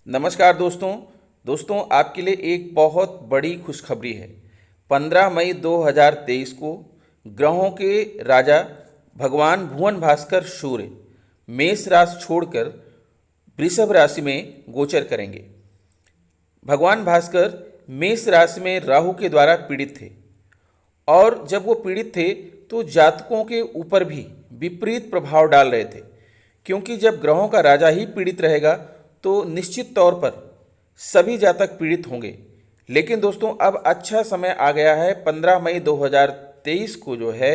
नमस्कार दोस्तों आपके लिए एक बहुत बड़ी खुशखबरी है। 15 मई 2023 को ग्रहों के राजा भगवान भुवन भास्कर सूर्य मेष राशि छोड़कर वृषभ राशि में गोचर करेंगे। भगवान भास्कर मेष राशि में राहु के द्वारा पीड़ित थे और जब वो पीड़ित थे तो जातकों के ऊपर भी विपरीत प्रभाव डाल रहे थे, क्योंकि जब ग्रहों का राजा ही पीड़ित रहेगा तो निश्चित तौर पर सभी जातक पीड़ित होंगे। लेकिन दोस्तों अब अच्छा समय आ गया है। 15 मई 2023 को जो है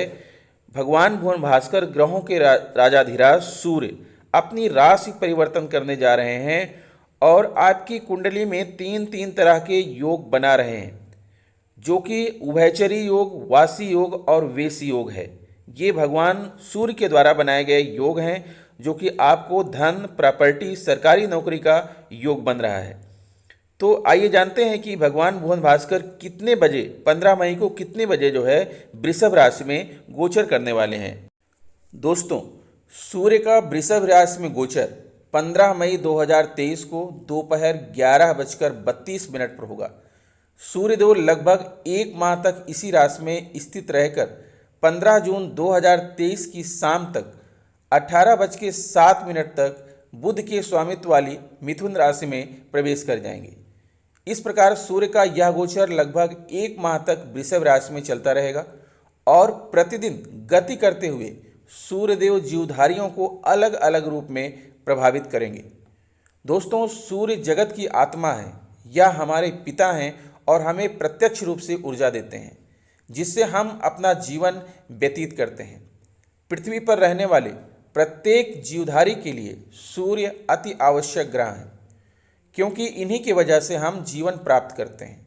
भगवान भुवन भास्कर ग्रहों के राजाधिराज सूर्य अपनी राशि परिवर्तन करने जा रहे हैं और आपकी कुंडली में तीन तरह के योग बना रहे हैं, जो कि उभयचरी योग, वासी योग और वेशी योग है। ये भगवान सूर्य के द्वारा बनाए गए योग हैं, जो कि आपको धन, प्रॉपर्टी, सरकारी नौकरी का योग बन रहा है। तो आइए जानते हैं कि भगवान भुवन भास्कर कितने बजे 15 मई को कितने बजे जो है वृषभ राशि में गोचर करने वाले हैं। दोस्तों, सूर्य का वृषभ राशि में गोचर 15 मई 2023 को दोपहर 11:32 पर होगा। सूर्यदेव लगभग एक माह तक इसी राशि में स्थित रहकर 15 जून 2023 की शाम तक 18:07 तक बुध के स्वामित्व वाली मिथुन राशि में प्रवेश कर जाएंगे। इस प्रकार सूर्य का यह गोचर लगभग एक माह तक वृषभ राशि में चलता रहेगा और प्रतिदिन गति करते हुए सूर्यदेव जीवधारियों को अलग अलग रूप में प्रभावित करेंगे। दोस्तों, सूर्य जगत की आत्मा है, यह हमारे पिता हैं और हमें प्रत्यक्ष रूप से ऊर्जा देते हैं, जिससे हम अपना जीवन व्यतीत करते हैं। पृथ्वी पर रहने वाले प्रत्येक जीवधारी के लिए सूर्य अति आवश्यक ग्रह है, क्योंकि इन्हीं की वजह से हम जीवन प्राप्त करते हैं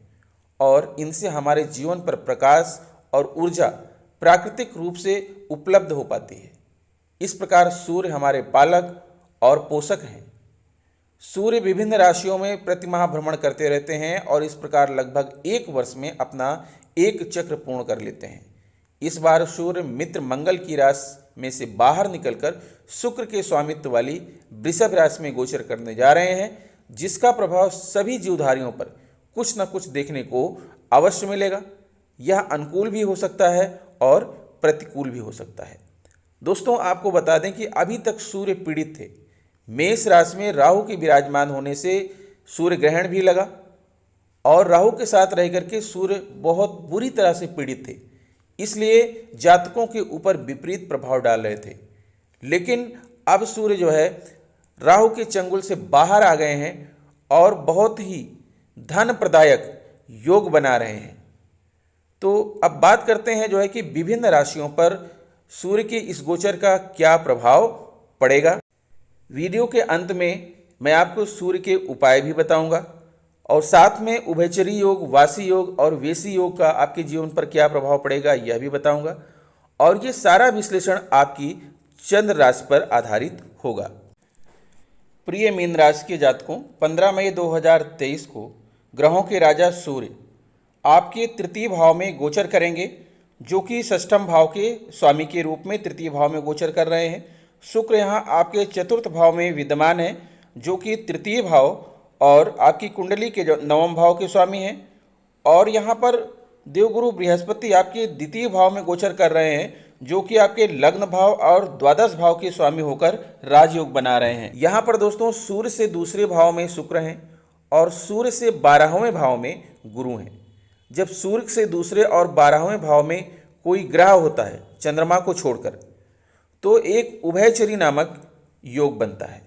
और इनसे हमारे जीवन पर प्रकाश और ऊर्जा प्राकृतिक रूप से उपलब्ध हो पाती है। इस प्रकार सूर्य हमारे पालक और पोषक हैं। सूर्य विभिन्न राशियों में प्रतिमाह भ्रमण करते रहते हैं और इस प्रकार लगभग एक वर्ष में अपना एक चक्र पूर्ण कर लेते हैं। इस बार सूर्य मित्र मंगल की राशि में से बाहर निकलकर शुक्र के स्वामित्व वाली वृषभ राशि में गोचर करने जा रहे हैं, जिसका प्रभाव सभी जीवधारियों पर कुछ न कुछ देखने को अवश्य मिलेगा। यह अनुकूल भी हो सकता है और प्रतिकूल भी हो सकता है। दोस्तों, आपको बता दें कि अभी तक सूर्य पीड़ित थे। मेष राशि में राहु के विराजमान होने से सूर्य ग्रहण भी लगा और राहु के साथ रह करके सूर्य बहुत बुरी तरह से पीड़ित थे, इसलिए जातकों के ऊपर विपरीत प्रभाव डाल रहे थे। लेकिन अब सूर्य जो है राहु के चंगुल से बाहर आ गए हैं और बहुत ही धन प्रदायक योग बना रहे हैं। तो अब बात करते हैं जो है कि विभिन्न राशियों पर सूर्य के इस गोचर का क्या प्रभाव पड़ेगा। वीडियो के अंत में मैं आपको सूर्य के उपाय भी बताऊंगा और साथ में उभयचरी योग, वासी योग और वेशी योग का आपके जीवन पर क्या प्रभाव पड़ेगा यह भी बताऊंगा। और ये सारा विश्लेषण आपकी चंद्र राशि पर आधारित होगा। प्रिय मीन राशि के जातकों, 15 मई 2023 को ग्रहों के राजा सूर्य आपके तृतीय भाव में गोचर करेंगे, जो कि षष्ठम भाव के स्वामी के रूप में तृतीय भाव में गोचर कर रहे हैं। शुक्र यहाँ आपके चतुर्थ भाव में विद्यमान है, जो कि तृतीय भाव और आपकी कुंडली के जो नवम भाव के स्वामी हैं। और यहाँ पर देवगुरु बृहस्पति आपके द्वितीय भाव में गोचर कर रहे हैं, जो कि आपके लग्न भाव और द्वादश भाव के स्वामी होकर राजयोग बना रहे हैं। यहाँ पर दोस्तों सूर्य से दूसरे भाव में शुक्र हैं और सूर्य से 12वें भाव में गुरु हैं। जब सूर्य से दूसरे और 12वें भाव में कोई ग्रह होता है चंद्रमा को छोड़कर, तो एक उभयचरी नामक योग बनता है।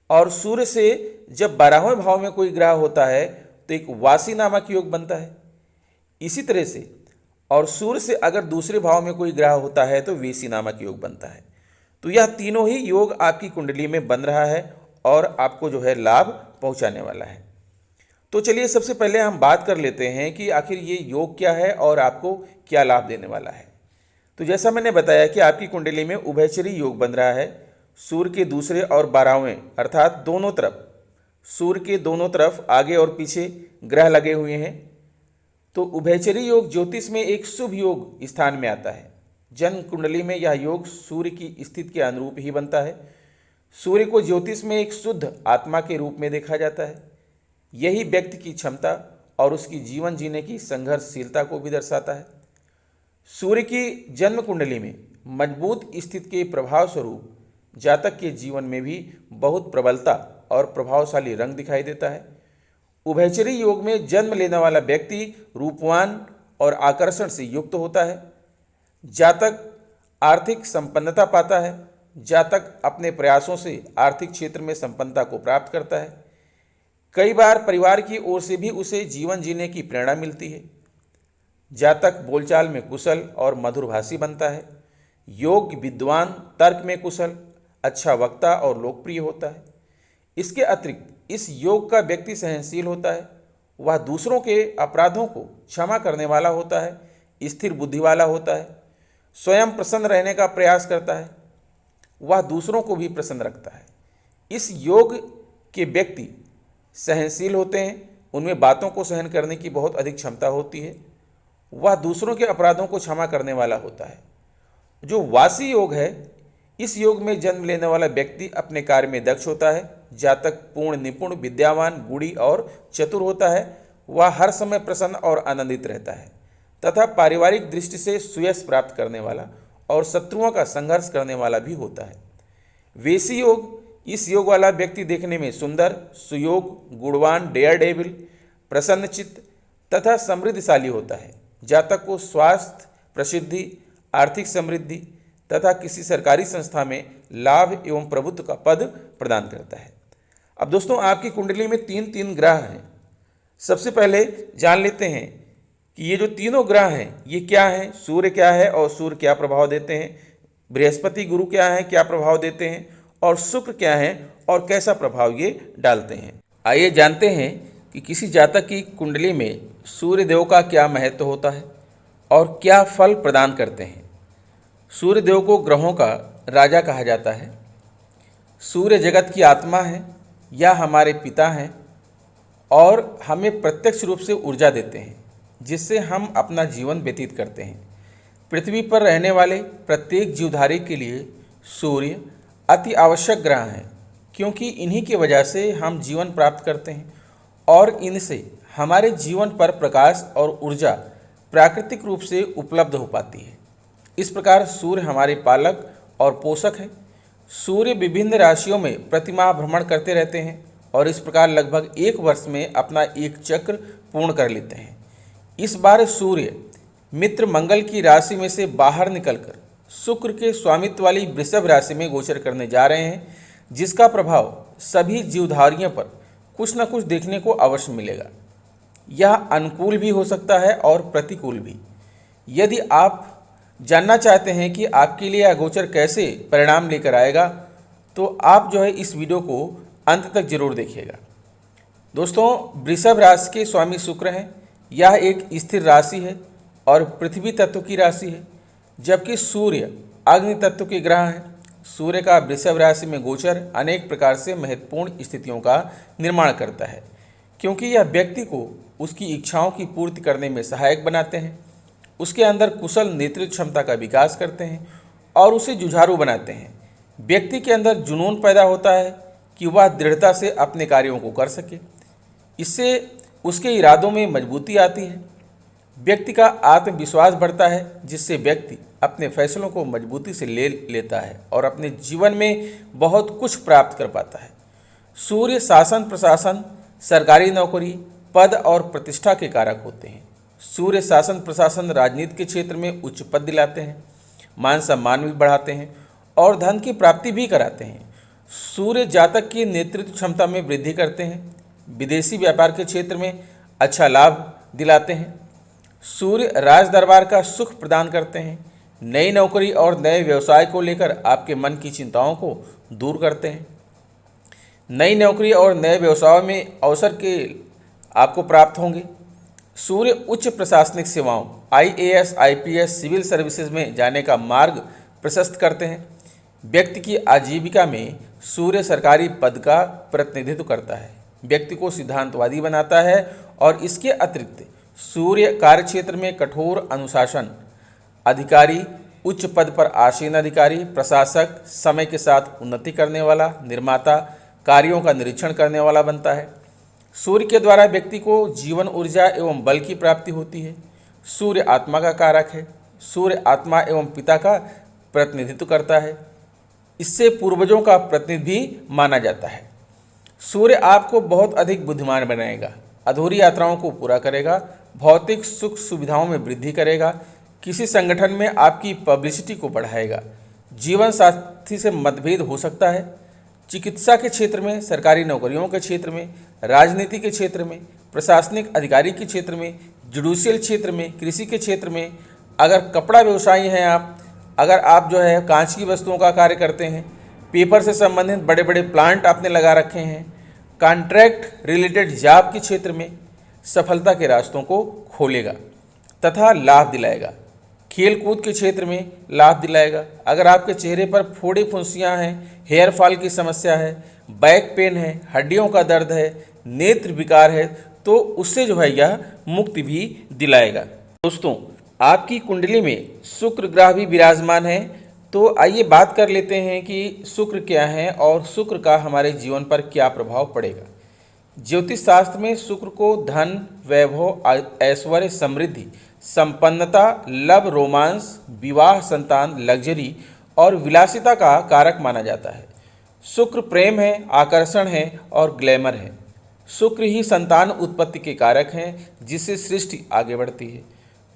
और सूर्य से जब 12वें भाव में कोई ग्रह होता है तो एक वासी नामक योग बनता है। इसी तरह से और सूर्य से अगर दूसरे भाव में कोई ग्रह होता है तो वेशी नामक योग बनता है। तो यह तीनों ही योग आपकी कुंडली में बन रहा है और आपको जो है लाभ पहुंचाने वाला है। तो चलिए सबसे पहले हम बात कर लेते हैं कि आखिर ये योग क्या है और आपको क्या लाभ देने वाला है। तो जैसा मैंने बताया कि आपकी कुंडली में उभयचरी योग बन रहा है। सूर्य के दूसरे और 12वें अर्थात दोनों तरफ, सूर्य के दोनों तरफ आगे और पीछे ग्रह लगे हुए हैं। तो उभयचरी योग ज्योतिष में एक शुभ योग स्थान में आता है। जन्म कुंडली में यह योग सूर्य की स्थिति के अनुरूप ही बनता है। सूर्य को ज्योतिष में एक शुद्ध आत्मा के रूप में देखा जाता है। यही व्यक्ति की क्षमता और उसकी जीवन जीने की संघर्षशीलता को भी दर्शाता है। सूर्य की जन्म कुंडली में मजबूत स्थिति के प्रभाव स्वरूप जातक के जीवन में भी बहुत प्रबलता और प्रभावशाली रंग दिखाई देता है। उभयचरी योग में जन्म लेने वाला व्यक्ति रूपवान और आकर्षण से युक्त होता है। जातक आर्थिक संपन्नता पाता है। जातक अपने प्रयासों से आर्थिक क्षेत्र में संपन्नता को प्राप्त करता है। कई बार परिवार की ओर से भी उसे जीवन जीने की प्रेरणा मिलती है। जातक बोलचाल में कुशल और मधुरभाषी बनता है। योग्य विद्वान, तर्क में कुशल, अच्छा वक्ता और लोकप्रिय होता है। इसके अतिरिक्त इस योग का व्यक्ति सहनशील होता है। वह दूसरों के अपराधों को क्षमा करने वाला होता है, स्थिर बुद्धि वाला होता है, स्वयं प्रसन्न रहने का प्रयास करता है। वह दूसरों को भी प्रसन्न रखता है। इस योग के व्यक्ति सहनशील होते हैं। उनमें बातों को सहन करने की बहुत अधिक क्षमता होती है। वह दूसरों के अपराधों को क्षमा करने वाला होता है। जो वासी योग है, इस योग में जन्म लेने वाला व्यक्ति अपने कार्य में दक्ष होता है। जातक पूर्ण, निपुण, विद्यावान, गुणी और चतुर होता है। वह हर समय प्रसन्न और आनंदित रहता है तथा पारिवारिक दृष्टि से सुयश प्राप्त करने वाला और शत्रुओं का संघर्ष करने वाला भी होता है। वेशी योग, इस योग वाला व्यक्ति देखने में सुंदर, सुयोग, गुणवान, डेयर डेविल, प्रसन्नचित्त तथा समृद्धशाली होता है। जातक को स्वास्थ्य, प्रसिद्धि, आर्थिक समृद्धि तथा किसी सरकारी संस्था में लाभ एवं प्रभुत्व का पद प्रदान करता है। अब दोस्तों, आपकी कुंडली में तीन ग्रह हैं। सबसे पहले जान लेते हैं कि ये जो तीनों ग्रह हैं ये क्या हैं, सूर्य क्या है और सूर्य क्या प्रभाव देते हैं, बृहस्पति गुरु क्या है, क्या प्रभाव देते हैं, और शुक्र क्या है और कैसा प्रभाव ये डालते हैं। आइए जानते हैं कि किसी जातक की कुंडली में सूर्य देव का क्या महत्व होता है और क्या फल प्रदान करते हैं। सूर्य देव को ग्रहों का राजा कहा जाता है। सूर्य जगत की आत्मा है या हमारे पिता हैं और हमें प्रत्यक्ष रूप से ऊर्जा देते हैं जिससे हम अपना जीवन व्यतीत करते हैं। पृथ्वी पर रहने वाले प्रत्येक जीवधारी के लिए सूर्य अति आवश्यक ग्रह हैं, क्योंकि इन्हीं की वजह से हम जीवन प्राप्त करते हैं और इनसे हमारे जीवन पर प्रकाश और ऊर्जा प्राकृतिक रूप से उपलब्ध हो पाती है। इस प्रकार सूर्य हमारे पालक और पोषक हैं। सूर्य विभिन्न राशियों में प्रतिमाह भ्रमण करते रहते हैं और इस प्रकार लगभग एक वर्ष में अपना एक चक्र पूर्ण कर लेते हैं। इस बार सूर्य मित्र मंगल की राशि में से बाहर निकलकर शुक्र के स्वामित्व वाली वृषभ राशि में गोचर करने जा रहे हैं, जिसका प्रभाव सभी जीवधारियों पर कुछ न कुछ देखने को अवश्य मिलेगा। यह अनुकूल भी हो सकता है और प्रतिकूल भी। यदि आप जानना चाहते हैं कि आपके लिए यह गोचर कैसे परिणाम लेकर आएगा, तो आप जो है इस वीडियो को अंत तक जरूर देखिएगा। दोस्तों, वृषभ राशि के स्वामी शुक्र हैं। यह एक स्थिर राशि है और पृथ्वी तत्व की राशि है, जबकि सूर्य अग्नि तत्व के ग्रह हैं। सूर्य का वृषभ राशि में गोचर अनेक प्रकार से महत्वपूर्ण स्थितियों का निर्माण करता है, क्योंकि यह व्यक्ति को उसकी इच्छाओं की पूर्ति करने में सहायक बनाते हैं, उसके अंदर कुशल नेतृत्व क्षमता का विकास करते हैं और उसे जुझारू बनाते हैं। व्यक्ति के अंदर जुनून पैदा होता है कि वह दृढ़ता से अपने कार्यों को कर सके। इससे उसके इरादों में मजबूती आती है। व्यक्ति का आत्मविश्वास बढ़ता है, जिससे व्यक्ति अपने फैसलों को मजबूती से ले लेता है और अपने जीवन में बहुत कुछ प्राप्त कर पाता है। सूर्य शासन प्रशासन, सरकारी नौकरी, पद और प्रतिष्ठा के कारक होते हैं। सूर्य शासन प्रशासन राजनीति के क्षेत्र में उच्च पद दिलाते हैं, मान सम्मान भी बढ़ाते हैं और धन की प्राप्ति भी कराते हैं। सूर्य जातक की नेतृत्व क्षमता में वृद्धि करते हैं, विदेशी व्यापार के क्षेत्र में अच्छा लाभ दिलाते हैं। सूर्य राज दरबार का सुख प्रदान करते हैं, नई नौकरी और नए व्यवसाय को लेकर आपके मन की चिंताओं को दूर करते हैं। नई नौकरी और नए व्यवसाय में अवसर के आपको प्राप्त होंगे। सूर्य उच्च प्रशासनिक सेवाओं IAS, IPS, सिविल सर्विसेज में जाने का मार्ग प्रशस्त करते हैं। व्यक्ति की आजीविका में सूर्य सरकारी पद का प्रतिनिधित्व करता है, व्यक्ति को सिद्धांतवादी बनाता है और इसके अतिरिक्त सूर्य कार्यक्षेत्र में कठोर अनुशासन, अधिकारी, उच्च पद पर आसीन अधिकारी, प्रशासक, समय के साथ उन्नति करने वाला, निर्माता, कार्यों का निरीक्षण करने वाला बनता है। सूर्य के द्वारा व्यक्ति को जीवन ऊर्जा एवं बल की प्राप्ति होती है। सूर्य आत्मा का कारक है। सूर्य आत्मा एवं पिता का प्रतिनिधित्व करता है। इससे पूर्वजों का प्रतिनिधि भी माना जाता है। सूर्य आपको बहुत अधिक बुद्धिमान बनाएगा, अधूरी यात्राओं को पूरा करेगा, भौतिक सुख सुविधाओं में वृद्धि करेगा, किसी संगठन में आपकी पब्लिसिटी को बढ़ाएगा। जीवन साथी से मतभेद हो सकता है। चिकित्सा के क्षेत्र में, सरकारी नौकरियों के क्षेत्र में, राजनीति के क्षेत्र में, प्रशासनिक अधिकारी के क्षेत्र में, जुडिशियल क्षेत्र में, कृषि के क्षेत्र में, अगर कपड़ा व्यवसायी हैं आप, अगर आप जो है कांच की वस्तुओं का कार्य करते हैं, पेपर से संबंधित बड़े बड़े प्लांट आपने लगा रखे हैं, कॉन्ट्रैक्ट रिलेटेड जॉब के क्षेत्र में सफलता के रास्तों को खोलेगा तथा लाभ दिलाएगा। खेल कूद के क्षेत्र में लाभ दिलाएगा। अगर आपके चेहरे पर फोड़े फुंसियाँ हैं, हेयर फॉल की समस्या है, बैक पेन है, हड्डियों का दर्द है, नेत्र विकार है, तो उससे जो है यह मुक्ति भी दिलाएगा। दोस्तों, आपकी कुंडली में शुक्र ग्रह भी विराजमान है, तो आइए बात कर लेते हैं कि शुक्र क्या है और शुक्र का हमारे जीवन पर क्या प्रभाव पड़ेगा। ज्योतिष शास्त्र में शुक्र को धन, वैभव, ऐश्वर्य, समृद्धि, संपन्नता, लव, रोमांस, विवाह, संतान, लग्जरी और विलासिता का कारक माना जाता है। शुक्र प्रेम है, आकर्षण है और ग्लैमर है। शुक्र ही संतान उत्पत्ति के कारक हैं, जिससे सृष्टि आगे बढ़ती है।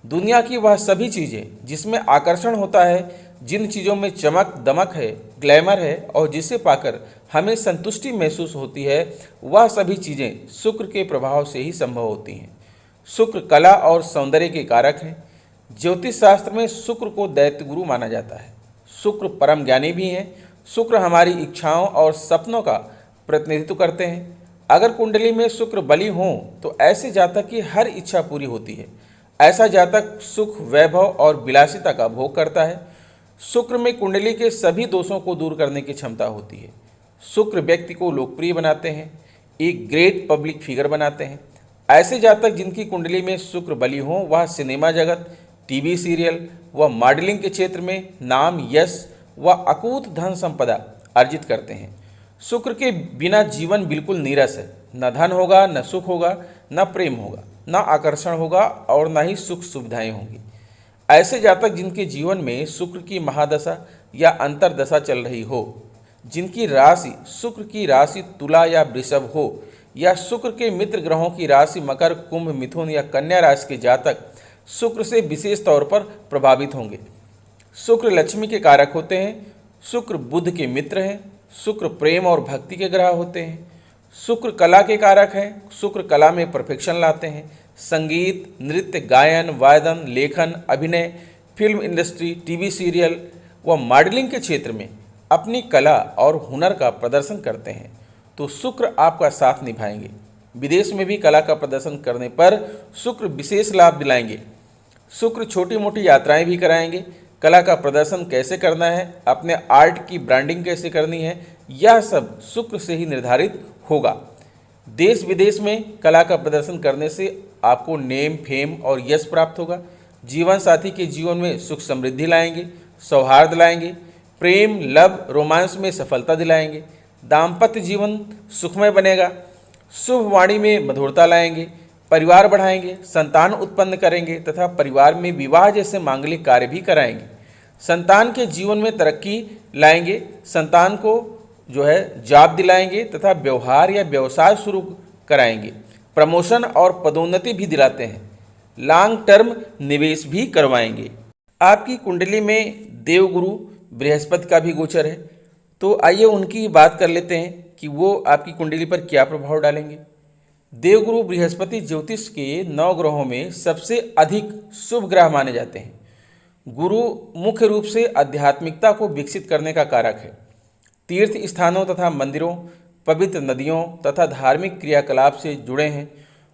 दुनिया की वह सभी चीज़ें जिसमें आकर्षण होता है, जिन चीज़ों में चमक दमक है, ग्लैमर है और जिसे पाकर हमें संतुष्टि महसूस होती है, वह सभी चीज़ें शुक्र के प्रभाव से ही संभव होती हैं। शुक्र कला और सौंदर्य के कारक हैं। ज्योतिष शास्त्र में शुक्र को दैत्य गुरु माना जाता है। शुक्र परम ज्ञानी भी हैं। शुक्र हमारी इच्छाओं और सपनों का प्रतिनिधित्व करते हैं। अगर कुंडली में शुक्र बली हों तो ऐसे जातक की हर इच्छा पूरी होती है। ऐसा जातक सुख, वैभव और विलासिता का भोग करता है। शुक्र में कुंडली के सभी दोषों को दूर करने की क्षमता होती है। शुक्र व्यक्ति को लोकप्रिय बनाते हैं, एक ग्रेट पब्लिक फिगर बनाते हैं। ऐसे जातक जिनकी कुंडली में शुक्र बली हो, वह सिनेमा जगत, टीवी सीरियल व मॉडलिंग के क्षेत्र में नाम, यश व अकूत धन संपदा अर्जित करते हैं। शुक्र के बिना जीवन बिल्कुल नीरस है। न धन होगा, न सुख होगा, न प्रेम होगा, न आकर्षण होगा और न ही सुख सुविधाएं होंगी। ऐसे जातक जिनके जीवन में शुक्र की महादशा या अंतरदशा चल रही हो, जिनकी राशि शुक्र की राशि तुला या वृषभ हो, या शुक्र के मित्र ग्रहों की राशि मकर, कुंभ, मिथुन या कन्या राशि के जातक शुक्र से विशेष तौर पर प्रभावित होंगे। शुक्र लक्ष्मी के कारक होते हैं। शुक्र बुध के मित्र हैं। शुक्र प्रेम और भक्ति के ग्रह होते हैं। शुक्र कला के कारक हैं। शुक्र कला में परफेक्शन लाते हैं। संगीत, नृत्य, गायन, वादन, लेखन, अभिनय, फिल्म इंडस्ट्री, टीवी सीरियल व मॉडलिंग के क्षेत्र में अपनी कला और हुनर का प्रदर्शन करते हैं, तो शुक्र आपका साथ निभाएंगे। विदेश में भी कला का प्रदर्शन करने पर शुक्र विशेष लाभ दिलाएंगे। शुक्र छोटी मोटी यात्राएं भी कराएंगे। कला का प्रदर्शन कैसे करना है, अपने आर्ट की ब्रांडिंग कैसे करनी है, यह सब शुक्र से ही निर्धारित होगा। देश विदेश में कला का प्रदर्शन करने से आपको नेम, फेम और यश प्राप्त होगा। जीवन साथी के जीवन में सुख समृद्धि लाएंगे, सौहार्द लाएंगे, प्रेम, लव, रोमांस में सफलता दिलाएंगे। दाम्पत्य जीवन सुखमय बनेगा। शुभ वाणी में मधुरता लाएंगे, परिवार बढ़ाएंगे, संतान उत्पन्न करेंगे तथा परिवार में विवाह जैसे मांगलिक कार्य भी कराएंगे। संतान के जीवन में तरक्की लाएंगे, संतान को जो है जॉब दिलाएंगे तथा व्यवहार या व्यवसाय शुरू कराएंगे। प्रमोशन और पदोन्नति भी दिलाते हैं। लॉन्ग टर्म निवेश भी करवाएंगे। आपकी कुंडली में देवगुरु बृहस्पति का भी गोचर है, तो आइए उनकी बात कर लेते हैं कि वो आपकी कुंडली पर क्या प्रभाव डालेंगे। देवगुरु बृहस्पति ज्योतिष के 9 ग्रहों में सबसे अधिक शुभ ग्रह माने जाते हैं। गुरु मुख्य रूप से आध्यात्मिकता को विकसित करने का कारक है। तीर्थ स्थानों तथा मंदिरों, पवित्र नदियों तथा धार्मिक क्रियाकलाप से जुड़े हैं।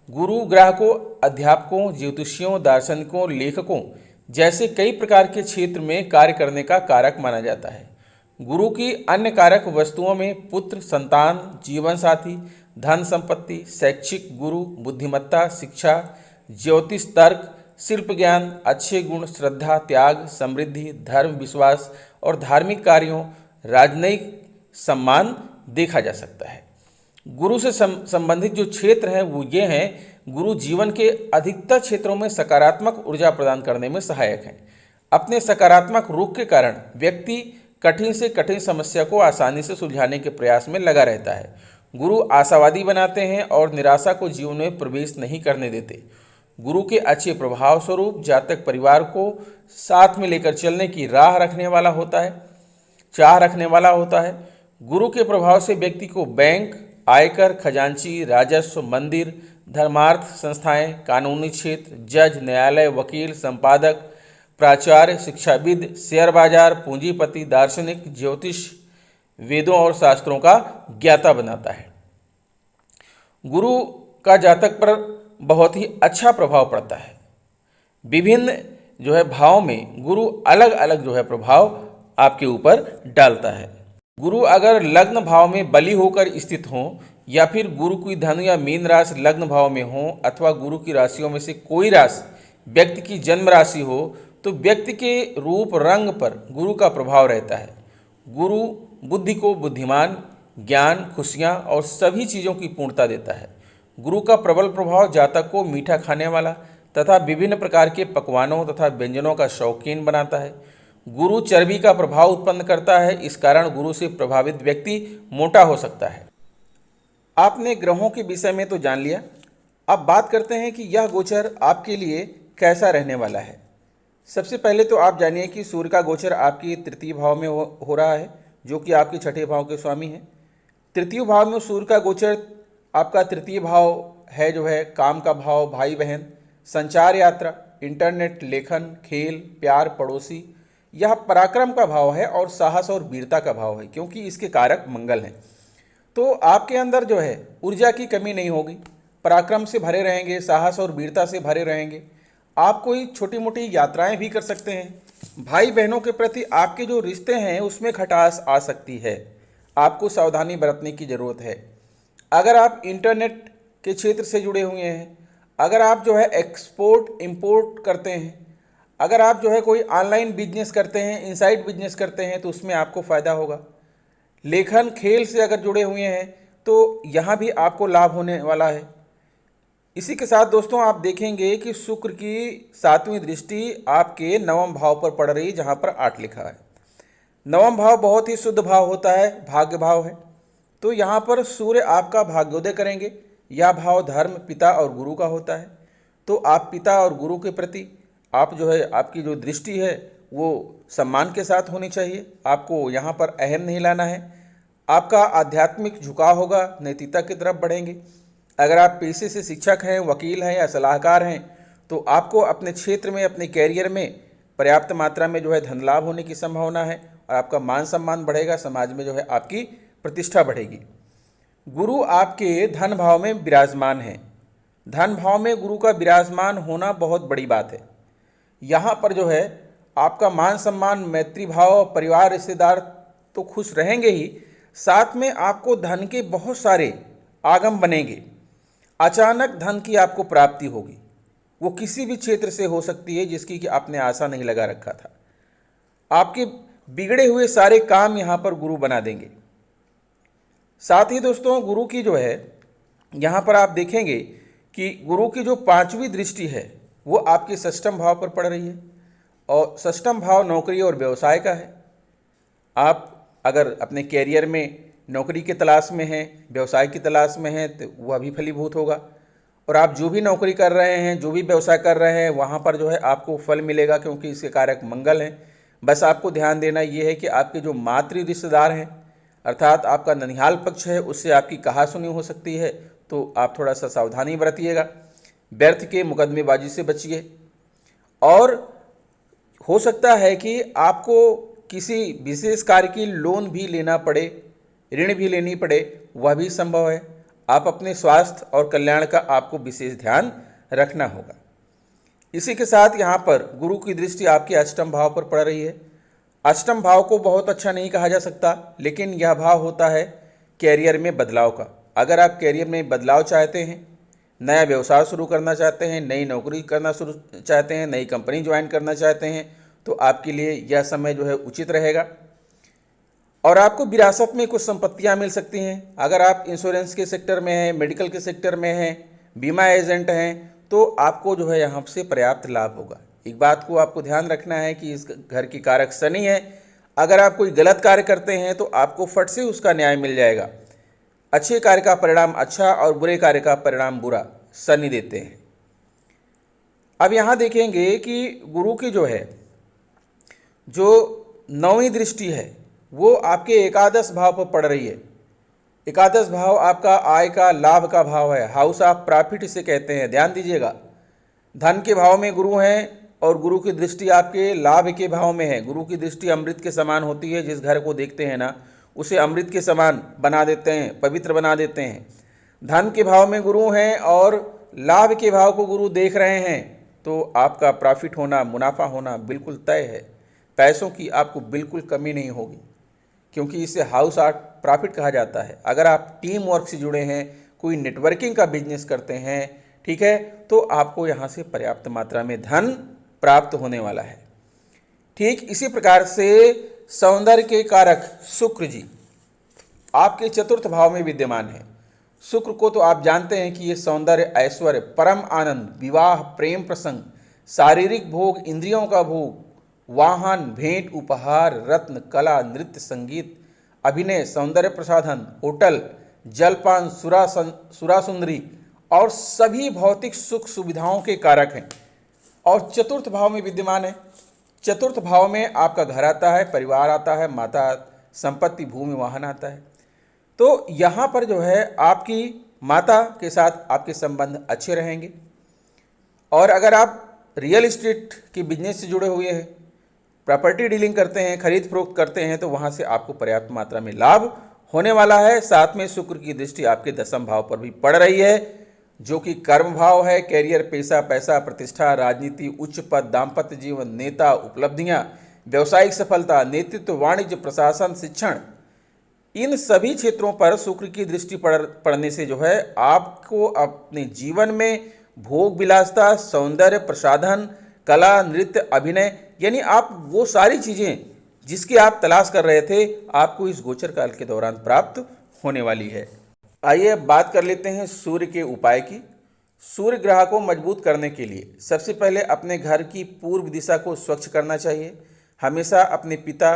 गुरु ग्रह को अध्यापकों, ज्योतिषियों, दार्शनिकों, लेखकों जैसे कई प्रकार के क्षेत्र में कार्य करने का कारक माना जाता है। गुरु की अन्य कारक वस्तुओं में पुत्र, संतान, जीवन साथी, धन संपत्ति, शैक्षिक गुरु, बुद्धिमत्ता, शिक्षा, ज्योतिष, तर्क, शिल्प ज्ञान, अच्छे गुण, श्रद्धा, त्याग, समृद्धि, धर्म, विश्वास और धार्मिक कार्यों, राजनयिक सम्मान देखा जा सकता है। गुरु से संबंधित जो क्षेत्र हैं वो ये हैं, गुरु जीवन के अधिकतर क्षेत्रों में सकारात्मक ऊर्जा प्रदान करने में सहायक हैं। अपने सकारात्मक रुख के कारण व्यक्ति कठिन से कठिन समस्या को आसानी से सुलझाने के प्रयास में लगा रहता है। गुरु आशावादी बनाते हैं और निराशा को जीवन में प्रवेश नहीं करने देते। गुरु के अच्छे प्रभाव स्वरूप जातक परिवार को साथ में लेकर चलने की चाह रखने वाला होता है। गुरु के प्रभाव से व्यक्ति को बैंक, आयकर, खजांची, राजस्व, मंदिर, धर्मार्थ संस्थाएं, कानूनी क्षेत्र, जज, न्यायालय, वकील, संपादक, प्राचार्य, शिक्षाविद, शेयर बाजार, पूंजीपति, दार्शनिक, ज्योतिष, वेदों और शास्त्रों का ज्ञाता बनाता है। गुरु का जातक पर बहुत ही अच्छा प्रभाव पड़ता है। विभिन्न भाव में गुरु अलग अलग प्रभाव आपके ऊपर डालता है। गुरु अगर लग्न भाव में बली होकर स्थित हो, या फिर गुरु की धनु या मीन राशि लग्न भाव में हो, अथवा गुरु की राशियों में से कोई राशि व्यक्ति की जन्म राशि हो, तो व्यक्ति के रूप रंग पर गुरु का प्रभाव रहता है। गुरु बुद्धि को बुद्धिमान, ज्ञान, खुशियाँ और सभी चीज़ों की पूर्णता देता है। गुरु का प्रबल प्रभाव जातक को मीठा खाने वाला तथा विभिन्न प्रकार के पकवानों तथा व्यंजनों का शौकीन बनाता है। गुरु चर्बी का प्रभाव उत्पन्न करता है, इस कारण गुरु से प्रभावित व्यक्ति मोटा हो सकता है। आपने ग्रहों के विषय में तो जान लिया, अब बात करते हैं कि यह गोचर आपके लिए कैसा रहने वाला है। सबसे पहले तो आप जानिए कि सूर्य का गोचर आपकी तृतीय भाव में हो रहा है, जो कि आपके छठे भाव के स्वामी हैं। तृतीय भाव में सूर्य का गोचर आपका तृतीय भाव है काम का भाव, भाई बहन, संचार, यात्रा, इंटरनेट, लेखन, खेल, प्यार, पड़ोसी। यह पराक्रम का भाव है और साहस और वीरता का भाव है, क्योंकि इसके कारक मंगल हैं। तो आपके अंदर ऊर्जा की कमी नहीं होगी, पराक्रम से भरे रहेंगे, साहस और वीरता से भरे रहेंगे। आप कोई छोटी मोटी यात्राएं भी कर सकते हैं। भाई बहनों के प्रति आपके जो रिश्ते हैं उसमें खटास आ सकती है, आपको सावधानी बरतने की ज़रूरत है। अगर आप इंटरनेट के क्षेत्र से जुड़े हुए हैं, अगर आप एक्सपोर्ट इंपोर्ट करते हैं, अगर आप कोई ऑनलाइन बिजनेस करते हैं, इनसाइड बिजनेस करते हैं, तो उसमें आपको फ़ायदा होगा। लेखन, खेल से अगर जुड़े हुए हैं तो यहाँ भी आपको लाभ होने वाला है। इसी के साथ दोस्तों आप देखेंगे कि शुक्र की 7वीं दृष्टि आपके 9वें भाव पर पड़ रही है, जहाँ पर 8 लिखा है। 9वां भाव बहुत ही शुद्ध भाव होता है, भाग्य भाव है। तो यहाँ पर सूर्य आपका भाग्योदय करेंगे। यह भाव धर्म, पिता और गुरु का होता है। तो आप पिता और गुरु के प्रति आप आपकी जो दृष्टि है वो सम्मान के साथ होनी चाहिए। आपको यहाँ पर अहम नहीं लाना है। आपका आध्यात्मिक झुकाव होगा, नैतिकता की तरफ बढ़ेंगे। अगर आप पेशे से शिक्षक हैं, वकील हैं या सलाहकार हैं, तो आपको अपने क्षेत्र में, अपने कैरियर में पर्याप्त मात्रा में धन लाभ होने की संभावना है और आपका मान सम्मान बढ़ेगा, समाज में आपकी प्रतिष्ठा बढ़ेगी। गुरु आपके धन भाव में विराजमान है। धन भाव में गुरु का विराजमान होना बहुत बड़ी बात है। यहाँ पर आपका मान सम्मान, मैत्री भाव, परिवार, रिश्तेदार तो खुश रहेंगे ही, साथ में आपको धन के बहुत सारे आगम बनेंगे। अचानक धन की आपको प्राप्ति होगी, वो किसी भी क्षेत्र से हो सकती है जिसकी कि आपने आशा नहीं लगा रखा था। आपके बिगड़े हुए सारे काम यहाँ पर गुरु बना देंगे। साथ ही दोस्तों गुरु की यहाँ पर आप देखेंगे कि गुरु की जो 5वीं दृष्टि है वो आपके षष्ठम भाव पर पड़ रही है, और षष्ठम भाव नौकरी और व्यवसाय का है। आप अगर अपने कैरियर में नौकरी की तलाश में हैं, व्यवसाय की तलाश में हैं, तो वह भी फलीभूत होगा। और आप जो भी नौकरी कर रहे हैं, जो भी व्यवसाय कर रहे हैं, वहाँ पर आपको फल मिलेगा, क्योंकि इसके कारक मंगल हैं। बस आपको ध्यान देना ये है कि आपके जो मातृ रिश्तेदार हैं, अर्थात आपका ननिहाल पक्ष है, उससे आपकी कहासुनी हो सकती है, तो आप थोड़ा सा सावधानी बरतिएगा। व्यर्थ के मुकदमेबाजी से बचिए। और हो सकता है कि आपको किसी विशेष कार्य की लोन भी लेना पड़े, ऋण भी लेनी पड़े, वह भी संभव है। आप अपने स्वास्थ्य और कल्याण का आपको विशेष ध्यान रखना होगा। इसी के साथ यहाँ पर गुरु की दृष्टि आपके अष्टम भाव पर पड़ रही है। अष्टम भाव को बहुत अच्छा नहीं कहा जा सकता, लेकिन यह भाव होता है कैरियर में बदलाव का। अगर आप कैरियर में बदलाव चाहते हैं, नया व्यवसाय शुरू करना चाहते हैं, नई नौकरी करना शुरू चाहते हैं, नई कंपनी ज्वाइन करना चाहते हैं, तो आपके लिए यह समय जो है उचित रहेगा। और आपको विरासत में कुछ संपत्तियां मिल सकती हैं। अगर आप इंश्योरेंस के सेक्टर में हैं, मेडिकल के सेक्टर में हैं, बीमा एजेंट हैं, तो आपको जो है यहाँ से पर्याप्त लाभ होगा। एक बात को आपको ध्यान रखना है कि इस घर की कारक शनि है। अगर आप कोई गलत कार्य करते हैं तो आपको फट से उसका न्याय मिल जाएगा। अच्छे कार्य का परिणाम अच्छा और बुरे कार्य का परिणाम बुरा शनि देते हैं। अब यहाँ देखेंगे कि गुरु की जो 9वीं दृष्टि है वो आपके एकादश भाव पर पड़ रही है। एकादश भाव आपका आय का, लाभ का भाव है। हाउस ऑफ प्रॉफिट इसे कहते हैं, ध्यान दीजिएगा। धन के भाव में गुरु हैं और गुरु की दृष्टि आपके लाभ के भाव में है। गुरु की दृष्टि अमृत के समान होती है। जिस घर को देखते हैं ना, उसे अमृत के समान बना देते हैं, पवित्र बना देते हैं। धन के भाव में गुरु हैं और लाभ के भाव को गुरु देख रहे हैं, तो आपका प्रॉफिट होना, मुनाफा होना बिल्कुल तय है। पैसों की आपको बिल्कुल कमी नहीं होगी, क्योंकि इसे हाउस ऑफ प्रॉफिट कहा जाता है। अगर आप टीम वर्क से जुड़े हैं, कोई नेटवर्किंग का बिजनेस करते हैं, ठीक है, तो आपको यहाँ से पर्याप्त मात्रा में धन प्राप्त होने वाला है। ठीक इसी प्रकार से सौंदर्य के कारक शुक्र जी आपके चतुर्थ भाव में विद्यमान है। शुक्र को तो आप जानते हैं कि ये सौंदर्य, ऐश्वर्य, परम आनंद, विवाह, प्रेम प्रसंग, शारीरिक भोग, इंद्रियों का भोग, वाहन, भेंट, उपहार, रत्न, कला, नृत्य, संगीत, अभिनय, सौंदर्य प्रसाधन, होटल, जलपान, सुरासुंदरी और सभी भौतिक सुख सुविधाओं के कारक हैं और चतुर्थ भाव में विद्यमान है। चतुर्थ भाव में आपका घर आता है, परिवार आता है, माता, संपत्ति, भूमि, वाहन आता है। तो यहाँ पर जो है आपकी माता के साथ आपके संबंध अच्छे रहेंगे। और अगर आप रियल एस्टेट के बिजनेस से जुड़े हुए हैं, प्रॉपर्टी डीलिंग करते हैं, खरीद फरोख्त करते हैं, तो वहाँ से आपको पर्याप्त मात्रा में लाभ होने वाला है। साथ में शुक्र की दृष्टि आपके 10वें भाव पर भी पड़ रही है, जो कि कर्म भाव है। कैरियर, पेशा, पैसा, प्रतिष्ठा, राजनीति, उच्च पद, दाम्पत्य जीवन, नेता, उपलब्धियां, व्यावसायिक सफलता, नेतृत्व, वाणिज्य, प्रशासन, शिक्षण, इन सभी क्षेत्रों पर शुक्र की दृष्टि पड़ने से जो है आपको अपने जीवन में भोग विलासता, सौंदर्य प्रसाधन, कला, नृत्य, अभिनय, यानी आप वो सारी चीज़ें जिसकी आप तलाश कर रहे थे, आपको इस गोचर काल के दौरान प्राप्त होने वाली है। आइए अब बात कर लेते हैं सूर्य के उपाय की। सूर्य ग्रह को मजबूत करने के लिए सबसे पहले अपने घर की पूर्व दिशा को स्वच्छ करना चाहिए। हमेशा अपने पिता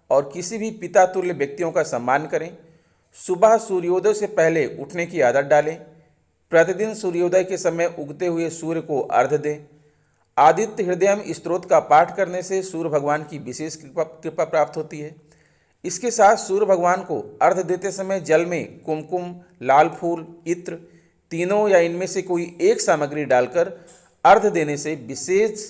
और किसी भी पिता तुल्य व्यक्तियों का सम्मान करें। सुबह सूर्योदय से पहले उठने की आदत डालें। प्रतिदिन सूर्योदय के समय उगते हुए सूर्य को अर्घ्य दें। आदित्य हृदयम स्तोत्र का पाठ करने से सूर्य भगवान की विशेष कृपा प्राप्त होती है। इसके साथ सूर्य भगवान को अर्घ्य देते समय जल में कुमकुम, लाल फूल, इत्र, तीनों या इनमें से कोई एक सामग्री डालकर अर्घ्य देने से विशेष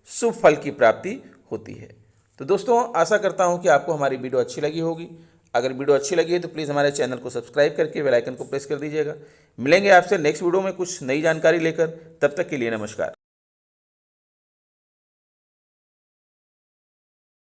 शुभ फल की प्राप्ति होती है। तो दोस्तों, आशा करता हूं कि आपको हमारी वीडियो अच्छी लगी होगी। अगर वीडियो अच्छी लगी है तो प्लीज़ हमारे चैनल को सब्सक्राइब करके बेल आइकन को प्रेस कर दीजिएगा। मिलेंगे आपसे नेक्स्ट वीडियो में कुछ नई जानकारी लेकर। तब तक के लिए नमस्कार।